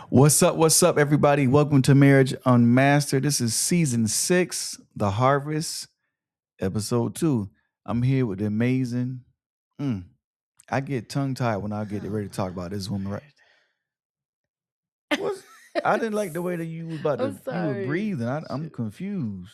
What's up, everybody? Welcome to Marriage Unmastered. This is season 6, The Harvest, episode 2. I'm here with the amazing. I get tongue tied when I get ready to talk about this woman. Right? What's, I didn't like the way that you was about I'm to. You were sorry. breathing. I'm confused.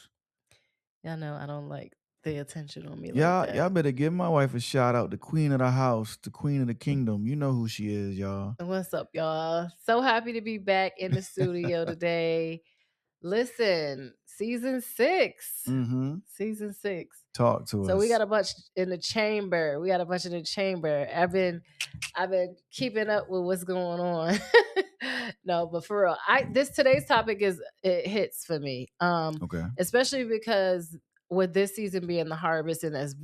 Y'all know I don't like the attention on me Y'all, like that. y'all better give my wife a shout out, the queen of the house, the queen of the kingdom. You know who she is, y'all. What's up, y'all? So happy to be back in the studio today. Listen, season 6. Mm-hmm. Season 6. Talk to us. So we got a bunch in the chamber. I've been keeping up with what's going on. No, but for real, today's topic it hits for me. Okay. Especially because with this season being the harvest, and as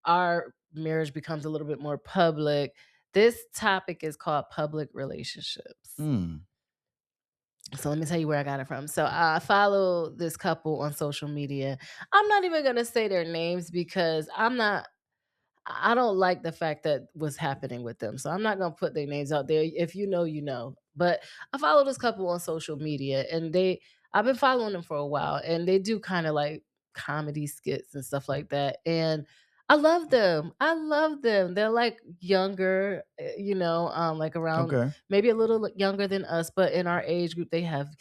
our marriage becomes a little bit more public, this topic is called public relationships. So let me tell you where I got it from. So I follow this couple on social media. I'm not even going to say their names because I don't like the fact that what's happening with them. So I'm not going to put their names out there. If you know, you know. But I follow this couple on social media, and I've been following them for a while, and they do kind of like comedy skits and stuff like that. And I love them. They're like younger, like around maybe a little younger than us, but in our age group, they have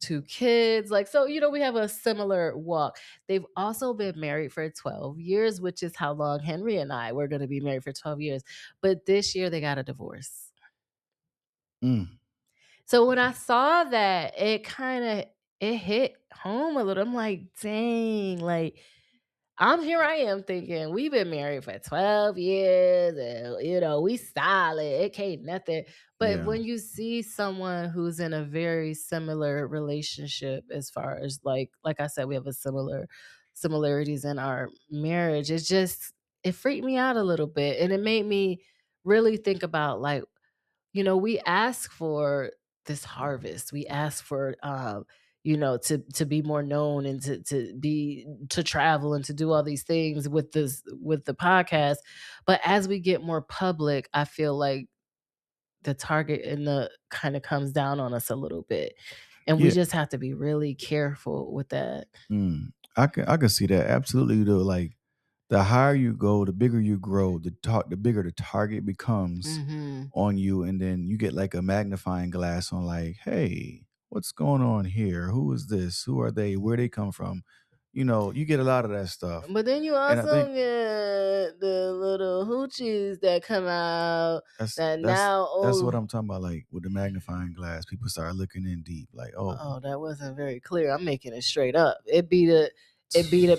2 kids. Like, so, we have a similar walk. They've also been married for 12 years, which is how long Henry and I were going to be married for 12 years. But this year they got a divorce. So when I saw that, it hit home a little. I'm like, dang, like here I am thinking we've been married for 12 years and, we solid. It can't nothing. But when you see someone who's in a very similar relationship, as far as like I said, we have similarities in our marriage, it freaked me out a little bit. And it made me really think about like, we ask for this harvest. We ask for to be more known and to travel and to do all these things with the podcast. But as we get more public, I feel like the target and the kind of comes down on us a little bit. And we just have to be really careful with that. I can see that. Absolutely though. Like the higher you go, the bigger you grow, the bigger the target becomes on you. And then you get like a magnifying glass on like, hey, what's going on here? Who is this? Who are they? Where they come from? You get a lot of that stuff. But then you also get the little hoochies that come out that's what I'm talking about. Like with the magnifying glass, people start looking in deep. Like, oh, that wasn't very clear. I'm making it straight up. It be the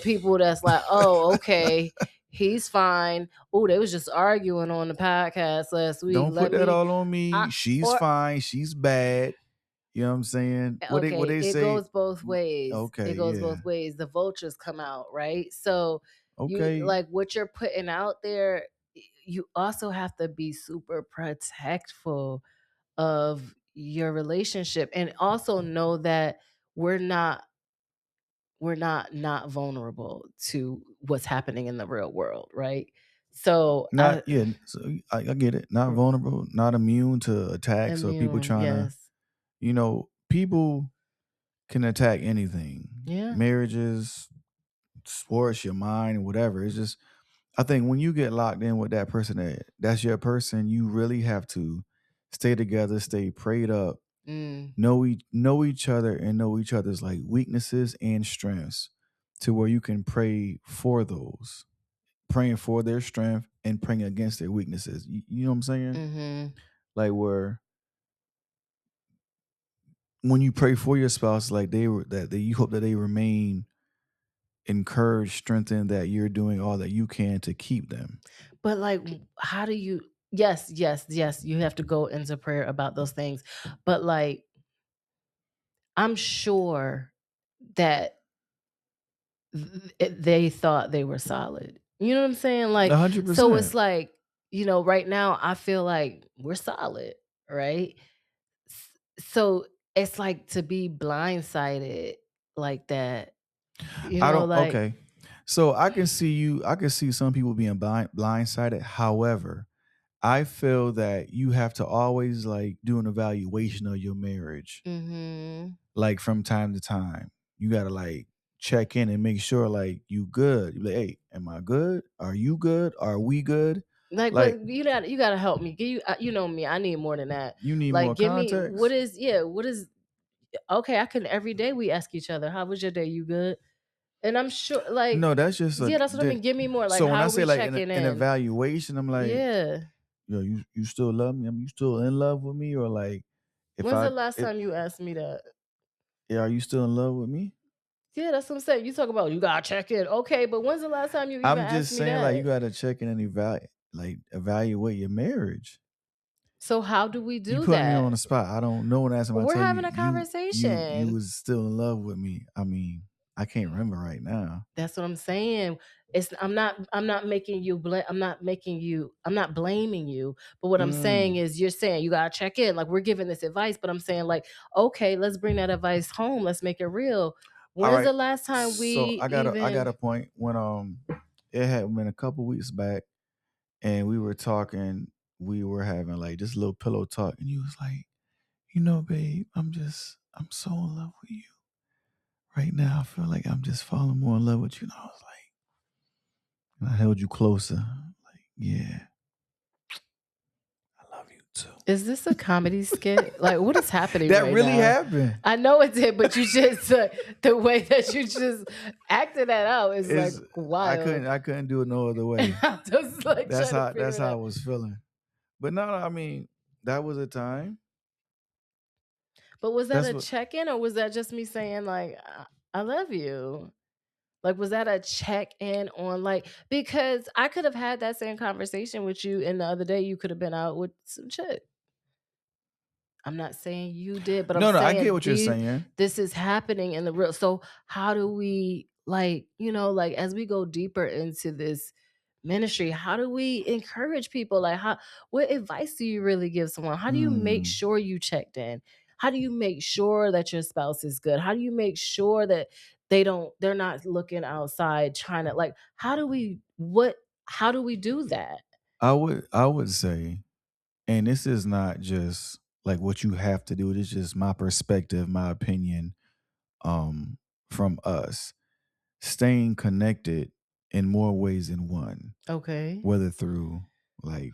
people that's like, oh, okay, he's fine. Oh, they was just arguing on the podcast last week. Don't put that all on me. She's fine. She's bad. You know what I'm saying? What they say? It goes both ways. Okay, it goes both ways. The vultures come out, right? So you like what you're putting out there. You also have to be super protectful of your relationship, and also know that we're not vulnerable to what's happening in the real world, right? So I get it. Not vulnerable, not immune to attacks or people trying to, people can attack anything. Yeah. Marriages, sports, your mind, whatever. It's just, I think when you get locked in with that person, that's your person, you really have to stay together, stay prayed up, know each other and know each other's like weaknesses and strengths to where you can pray for those. Praying for their strength and praying against their weaknesses. You know what I'm saying? Like where when you pray for your spouse, like that you hope that they remain encouraged, strengthened, that you're doing all that you can to keep them. But like, how do you? Yes, you have to go into prayer about those things. But like, I'm sure that they thought they were solid. You know what I'm saying? Like, 100%. So it's like, right now I feel like we're solid, right? So it's like to be blindsided like that. Okay. So I can see some people being blindsided. However, I feel that you have to always like do an evaluation of your marriage. Mhm. Like from time to time. You gotta like check in and make sure like you good. You like, hey, am I good? Are you good? Are we good? Like, Like what you gotta help me. Give you you know me, I need more than that. you need more Like, give me what context. is yeah, what is okay, I can every day we ask each other, "How was your day? You good?" And I'm sure like No, that's just a yeah, that's what I mean. Give me more. Like, so when how I are say we like checking an in? evaluation, I'm like, Yeah. yo, you still love me? I mean, you still in love with me? Or like if When's the I last time you asked me that? yeah, are you still in love with me? Yeah, that's what I'm saying. You talk about you gotta check in. Okay, but when's the last time you even I'm asked just me saying like you that? gotta check in and evaluate your marriage. So how do we You do putting me on that? the spot. I don't know when I somebody We're tell having a you conversation. was still in love with me. I mean, I can't remember right now. That's what I'm saying. It's I'm not making you I'm not blaming you, but what I'm saying Mm. is you're saying you gotta check in. Like we're giving this advice, but I'm saying like, okay, let's bring that advice home. Let's make it real. All When's right. the last time So we I got even a point when it had been a couple weeks back and we were talking, we were having like just a little pillow talk, and you was like, you know, babe, I'm so in love with you. Right now I feel like I'm just falling more in love with you. And I was like, and I held you closer. Like, yeah, I love you too. is this a comedy skit? Like what is happening That right really now? happened. I know it did, but you just the way that you just acted that out is like Is wild. I couldn't do it no other way. I'm just like trying to figure That's it how I out. was feeling. But no, I mean, that was a time. But was that That's a what check-in or was that just me saying like I love you? Like was that a check-in on like because I could have had that same conversation with you and the other day you could have been out with some chick. I'm not saying you did, but I'm no, no, I get saying what you're saying. this is happening in the real. So how do we like, like as we go deeper into this ministry, how do we encourage people? Like how what advice do you really give someone? How do you make Mm. sure you checked in? How do you make sure that your spouse is good? How do you make sure that they're not looking outside trying to like how do we do that? I would say, and this is not just like what you have to do, it's just my perspective, my opinion, um, from us. Staying connected in more ways than one, Okay. whether through like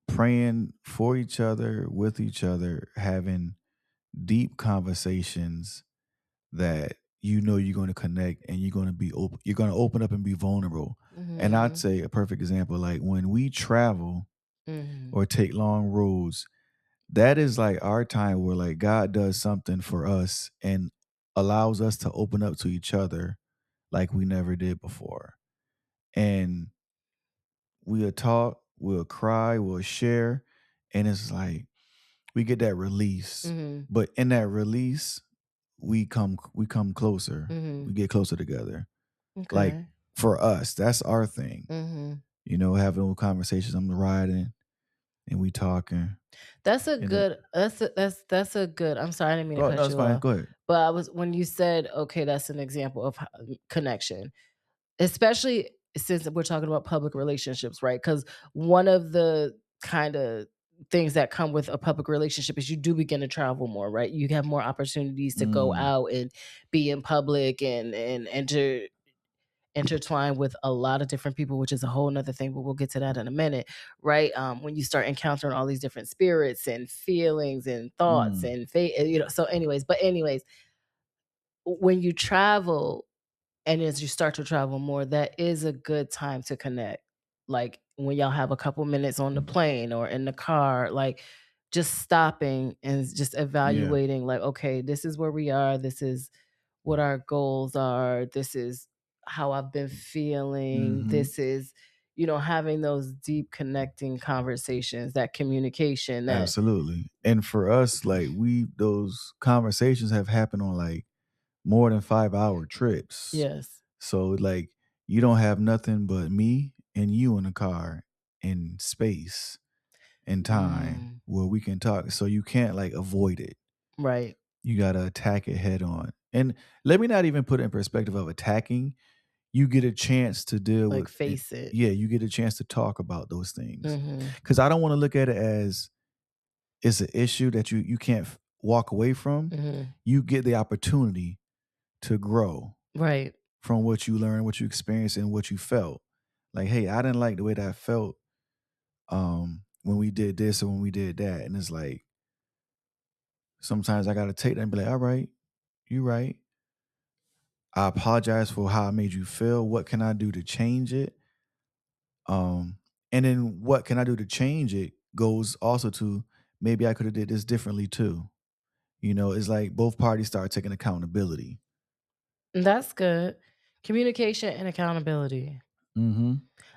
praying for each other, with each other, having deep conversations that you know you're going to connect and you're going to be open, you're going to open up and be vulnerable. And I'd Mhm. say a perfect example, like when we travel Mhm. or take long roads, that is like our time where like God does something for us and allows us to open up to each other like we never did before. And we'll talk, we'll cry, we'll share, and it's like we get that release. Mhm. But in that release, we come closer. We Mhm. get closer together. Like Okay. for us, that's our thing. Mhm. You know, having little conversations. I'm riding and we talking. That's a And then good that's a good I'm sorry, I didn't mean to go no, cut it's you fine. off. Go ahead. But I was when you said, okay, that's an example of connection, especially since we're talking about public relationships, right? Because one of the kind of things that come with a public relationship is you do begin to travel more, right? You have more opportunities to go Mm, out and be in public and enter intertwined with a lot of different people, which is a whole nother thing, but we'll get to that in a minute, right? When you start encountering all these different spirits and feelings and thoughts mm, and so anyways, when you travel and as you start to travel more, that is a good time to connect. Like when y'all have a couple minutes on the plane or in the car, like just stopping and just yeah. evaluating, like, okay, this is where we are. This is what our goals are. This is how I've been feeling. Hmm. This is, having those deep connecting conversations, that communication, that, Absolutely. And for us, like we those conversations have happened on like more than 5 hour trips. yes. So like you don't have nothing but me and you in the car in space and time Mm, where we can talk. So you can't like avoid it. right. You gotta attack it head on. And let me not even put it in perspective of attacking. you get a chance to deal Like, with it. face it. Yeah, you get a chance to talk about those things. Mhm. Because I don't want to look at it as it's an issue that you can't walk away from. Mhm. You get the opportunity to grow Right. from what you learned, what you experienced, and what you felt. Like, hey, I didn't like the way that I felt when we did this or when we did that. And it's like sometimes I gotta take that and be like, all right, you right. I apologize for how I made you feel. What can I do to change it? Um, and then what can I do to change it goes also to maybe I could have did this differently too. You know, it's like both parties start taking accountability. That's good. Communication and accountability. Mm-hmm.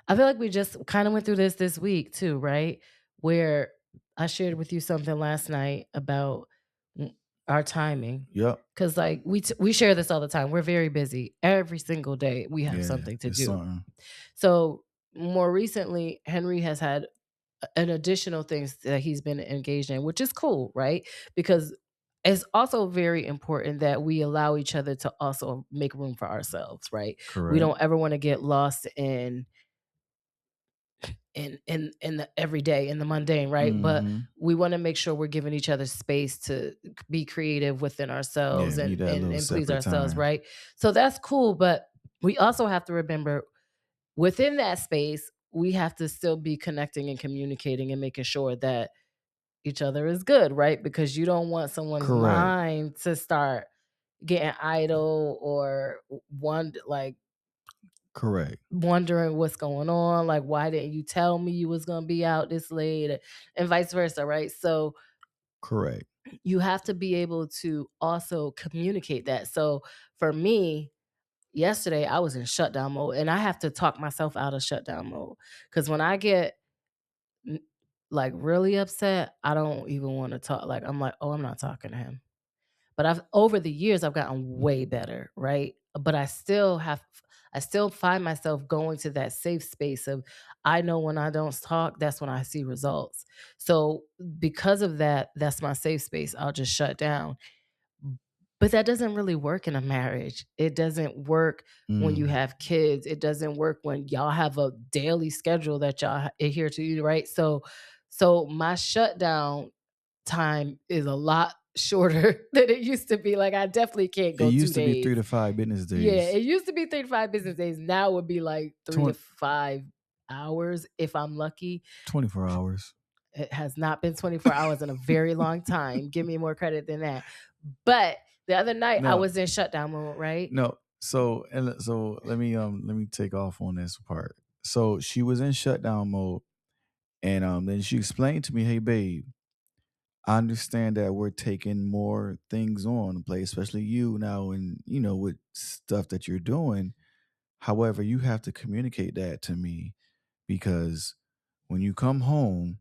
I feel like we just kinda went through this week too, right? Where I shared with you something last night about our timing. Yep. 'Cause, like, we share this all the time. We're very busy. Every single day, we have Yeah. something to It's do. something. So, more recently, Henry has had an additional things that he's been engaged in, which is cool, right? Because it's also very important that we allow each other to also make room for ourselves, right? We Correct. don't ever wanna get lost in the everyday, in the mundane, right? But Mm-hmm. we wanna make sure we're giving each other space to be creative within ourselves Yeah, and need that and little and please separate ourselves, time. right? So that's cool, but we also have to remember within that space, we have to still be connecting and communicating and making sure that each other is good, right? Because you don't want someone's Correct. mind to start getting idle or like Correct. wondering what's going on, like why didn't you tell me you was gonna be out this late, and vice versa, right? So Correct. you have to be able to also communicate that. So for me, yesterday I was in shutdown mode, and I have to talk myself out of shutdown mode because when I get n- like really upset, I don't even want to talk. Like I'm like, oh, I'm not talking to him. But I've over the years I've gotten way better, right? But I still find myself going to that safe space of I know when I don't talk, that's when I see results. So because of that, that's my safe space. I'll just shut down. But that doesn't really work in a marriage. It doesn't work when you Mm. have kids. It doesn't work when y'all have a daily schedule that y'all adhere to, right? So my shutdown time is a lot shorter than it used to be. Like, I definitely can't It go 2 used to be three days. to five business Yeah, days. it used to be 3 to 5 business days. Now it would be like 3 to 20, 5 hours if I'm lucky. 24 hours. It has not been 24 hours in a very long time. Give me more credit than that. But the other night I No, was in shutdown mode, right? no. So let me take off on this part. So she was in shutdown mode, and then she explained to me, "Hey, babe, I understand that we're taking more things on to play, especially you now, and you know with stuff that you're doing. However, you have to communicate that to me because when you come home."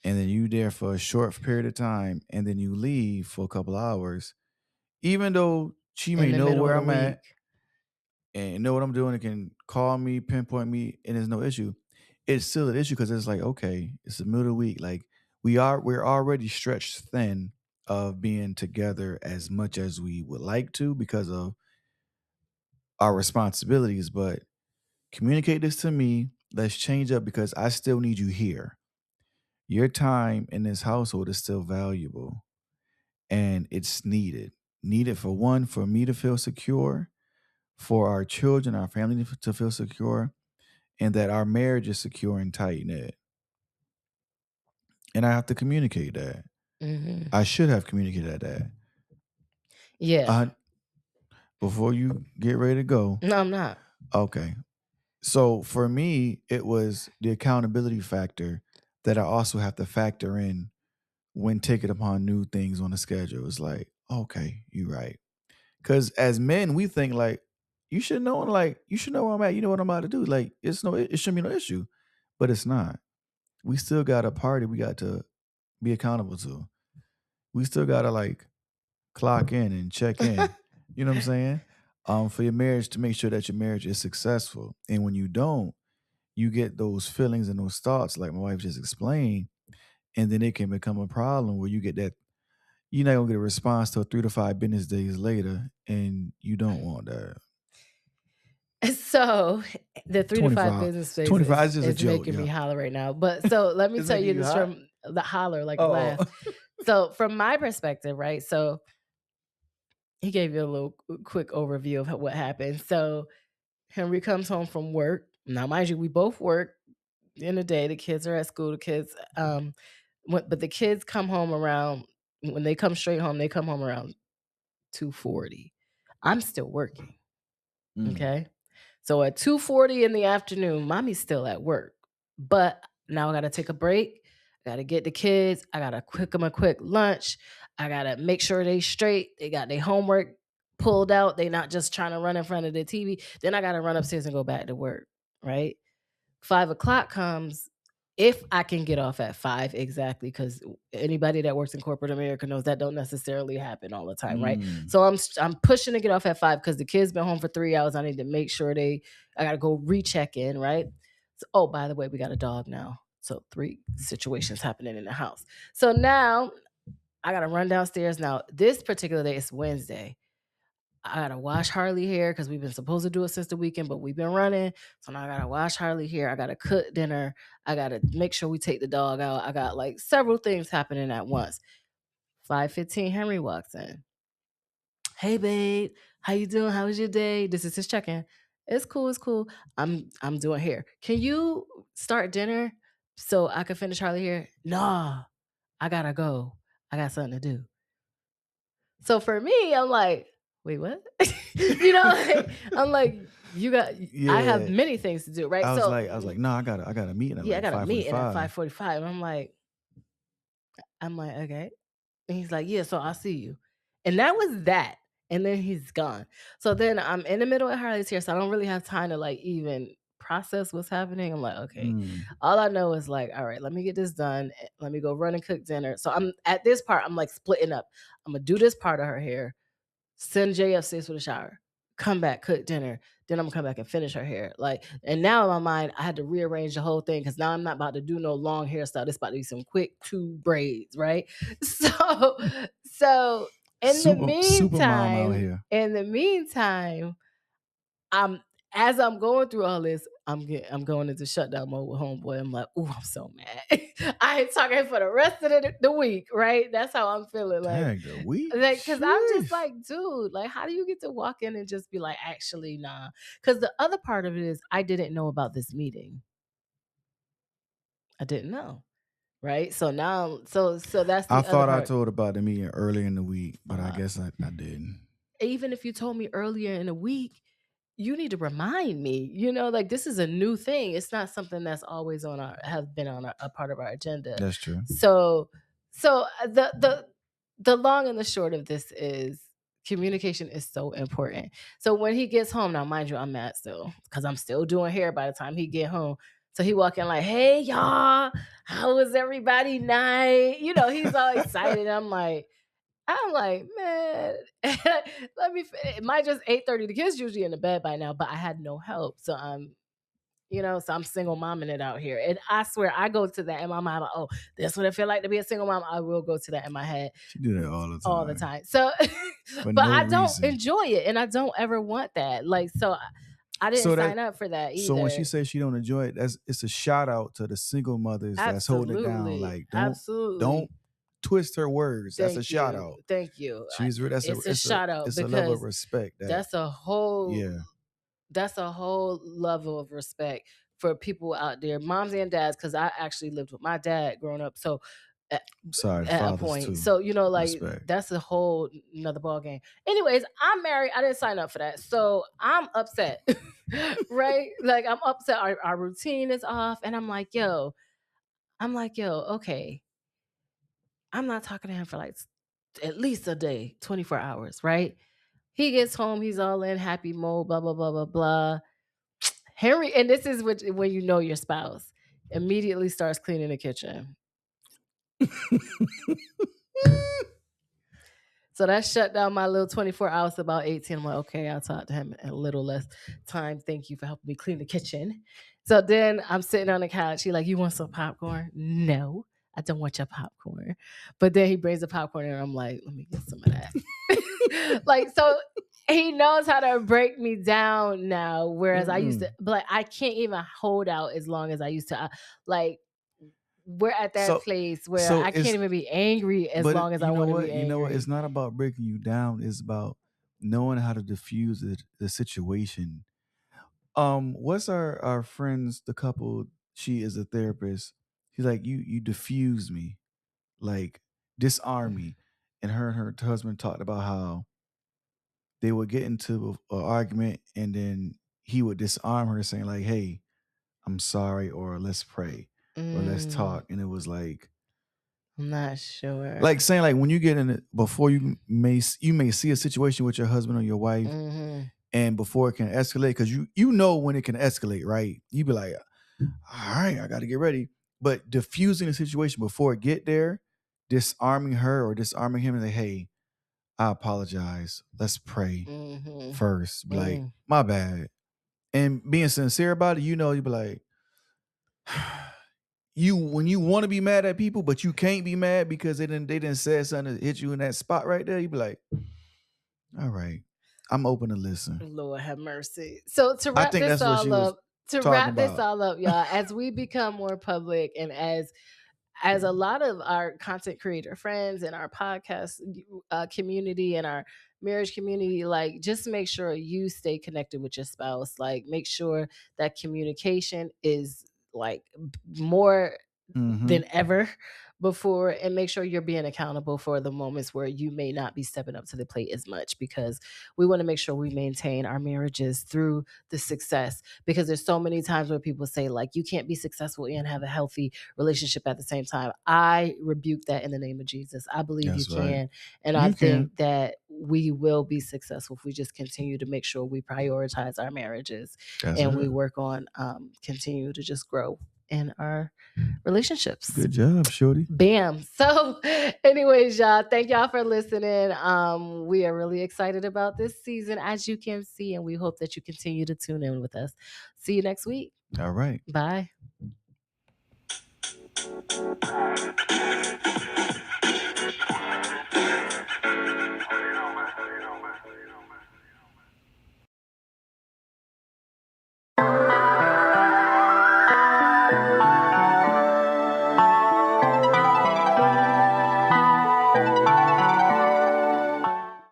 And then you there for a short period of time, and then you leave for a couple hours, even though she In may the know middle of where the I'm at week. and know what I'm doing and can call me, pinpoint me, and there's no issue. It's still an issue because it's like, okay, it's the middle of the week. Like we're already stretched thin of being together as much as we would like to because of our responsibilities. But communicate this to me. Let's change up because I still need you here. Your time in this household is still valuable and it's needed. Needed for one, for me to feel secure, for our children, our family to feel secure, and that our marriage is secure and tight knit. And I have to communicate that. Mhm. I should have communicated that. Yeah. Uh, before you get ready to go, No, I'm not. okay. So for me, it was the accountability factor that I also have to factor in when taking upon new things on the schedule. It's like, okay, you're right. Because as men, we think like you should know where I'm at. You know what I'm about to do. Like it shouldn't be no issue, but it's not. We still got a party we got to be accountable to. We still got to like clock in and check in. You know what I'm saying? For your marriage to make sure that your marriage is successful. And when you don't, you get those feelings and those thoughts, like my wife just explained, and then it can become a problem where you get that you're not gonna get a response till 3 to 5 business days later, and you don't want that. So the 3 to 5 25. business phase 25 is just a is joke, making me yeah. holler right now. But so let me It's tell making you you this hot? from the holler, like Oh. laugh. So from my perspective, right? So he gave you a little quick overview of what happened. So Henry comes home from work. Now, mind you, we both work in the day. The kids are at school. The kids, but the kids come home around when they come straight home. They come home around 2:40. I'm still working. Mm. Okay. So at 2:40 in the afternoon, mommy's still at work. But now I gotta take a break. I gotta get the kids. I gotta cook them a quick lunch. I gotta make sure they straight. They got their homework pulled out. They not just trying to run in front of the TV. Then I gotta run upstairs and go back to work. Right. 5 o'clock comes if I can get off at 5 exactly, because anybody that works in corporate America knows that don't necessarily happen all the time, right? Mm. So I'm pushing to get off at 5 because the kids been home for 3 hours. I need to make sure I gotta go recheck in, right? So, oh, by the way, we got a dog now. So 3 situations happening in the house. So now I gotta run downstairs. Now, this particular day is Wednesday. I gotta wash Harley hair because we've been supposed to do it since the weekend, but we've been running. So now I gotta wash Harley hair. I gotta cook dinner. I gotta make sure we take the dog out. I got like several things happening at once. 5:15, Henry walks in. Hey babe, how you doing? How was your day? This is his check-in. It's cool, it's cool. I'm doing hair. Can you start dinner so I can finish Harley hair? Nah, I gotta go. I got something to do. So for me, I'm like, wait, what? I'm like, I have Yeah. many things to do, right? I was like, "No, I got a meeting at Yeah, I like got a meeting at 5:45." 5:45. I'm like, okay. And he's like, yeah, so I'll see you. And that was that. And then he's gone. So then I'm in the middle of Harley's here. So I don't really have time to like even process what's happening. I'm like, okay. Mm. All I know is like, all right, let me get this done. Let me go run and cook dinner. So I'm at this part, I'm like splitting up. I'm gonna do this part of her hair, send Jay upstairs for the shower, come back, cook dinner. Then I'm gonna come back and finish her hair. Like, and now in my mind, I had to rearrange the whole thing because now I'm not about to do no long hairstyle. It's about to be some quick 2 braids, right? So Super mom out here. in the meantime, I'm as I'm going through all this, I'm going into shutdown mode with homeboy. I'm like, oh, I'm so mad. I ain't talking for the rest of the week, right? That's how I'm feeling. Dang, the week? Because I'm just Sheesh. like, dude, like, how do you get to walk in and just be like, actually, nah? Because the other part of it is, I didn't know about this meeting. I didn't know, right? So now, so that's I the other thought I part. told about the meeting earlier in the week, but I Uh, guess I didn't. Even if you told me earlier in the week, you need to remind me. Like this is a new thing. It's not something that's always has been on a part of our agenda. That's true. So the long and the short of this is communication is so important. So when he gets home, now mind you, I'm mad still because I'm still doing hair by the time he get home. So he walk in like, hey y'all, how was everybody night? He's all excited. I'm like, man, let me. It might just 8:30. The kids usually in the bed by now, but I had no help, so I'm single momming it out here, and I swear I go to that in my mind. Like, oh, that's what it feel like to be a single mom. I will go to that in my head She do that all the all the time time. So, for but no I don't reason. enjoy it, and I don't ever want that. Like, so I didn't So that sign up for that so when she either. says she don't enjoy it, it's a shout out to the single mothers that's holding it down. Absolutely, Like don't absolutely. twist her words. That's a Thank shout you, out. thank you. That's a It's a shout out it's a level of because respect that that's a whole yeah. that's a whole level of respect for people out there, moms and dads, because I actually lived with my dad growing up. So at, Sorry, at a fathers point, too. so like Respect. that's a whole another ball game. Anyways, I'm married. I didn't sign up for that, so I'm upset, right? Like I'm upset. Our routine is off, and I'm like, yo, okay. I'm not talking to him for like at least a day, 24 hours, right? He gets home, he's all in happy mode, blah, blah, blah, blah, blah. Henry, and this is when you know your spouse immediately starts cleaning the kitchen. So that shut down my little 24 hours about 18. I'm like, okay, I'll talk to him in a little less time. Thank you for helping me clean the kitchen. So then I'm sitting on the couch. He like, you want some popcorn? No, I don't want your popcorn. But then he brings the popcorn and I'm like, let me get some of that. Like, so he knows how to break me down now. Whereas I used to, Mm-mm. but like, I can't even hold out as long as I used to. Like, we're at that So place where so I can't it's even be angry as but long as I you know want to be what? You know what? It's angry. not about breaking you down. It's about knowing how to diffuse the situation. What's our friends, the couple, she is a therapist. She's like, you diffuse me, like disarm me. And her husband talked about how they would get into an argument and then he would disarm her saying, like, hey, I'm sorry, or let's pray, or let's Mm, talk. And it was I'm not sure. like saying like when you get in it before you may see a situation with your husband or your wife, Hmm. and before it can escalate, because you know when it can escalate, right? You be like, all right, I got to get ready. But diffusing the situation before it get there, disarming her or disarming him, and say, hey, I apologize. Let's pray Hmm. first. Be like, Mm. my bad. And being sincere about it, you be like, you when you want to be mad at people, but you can't be mad because they didn't say something that hit you in that spot right there. You be like, all right, I'm open to listen. Lord have mercy. So to I wrap think this that's what she all was up, to talking wrap this about. all up, y'all, as we become more public and as a lot of our content creator friends and our podcast community and our marriage community, like, just make sure you stay connected with your spouse. Like, make sure that communication is like more Mm-hmm. than ever before, and make sure you're being accountable for the moments where you may not be stepping up to the plate as much, because we want to make sure we maintain our marriages through the success, because there's so many times where people say like you can't be successful and have a healthy relationship at the same time. I rebuke that in the name of Jesus. I believe you That's right. can, and I You can. think that we will be successful if we just continue to make sure we prioritize our marriages That's and it. we work on continue to just grow in our relationships. Good job, Shorty. Bam. So, anyways, y'all, thank y'all for listening. We are really excited about this season, as you can see, and we hope that you continue to tune in with us. See you next week. All right. Bye.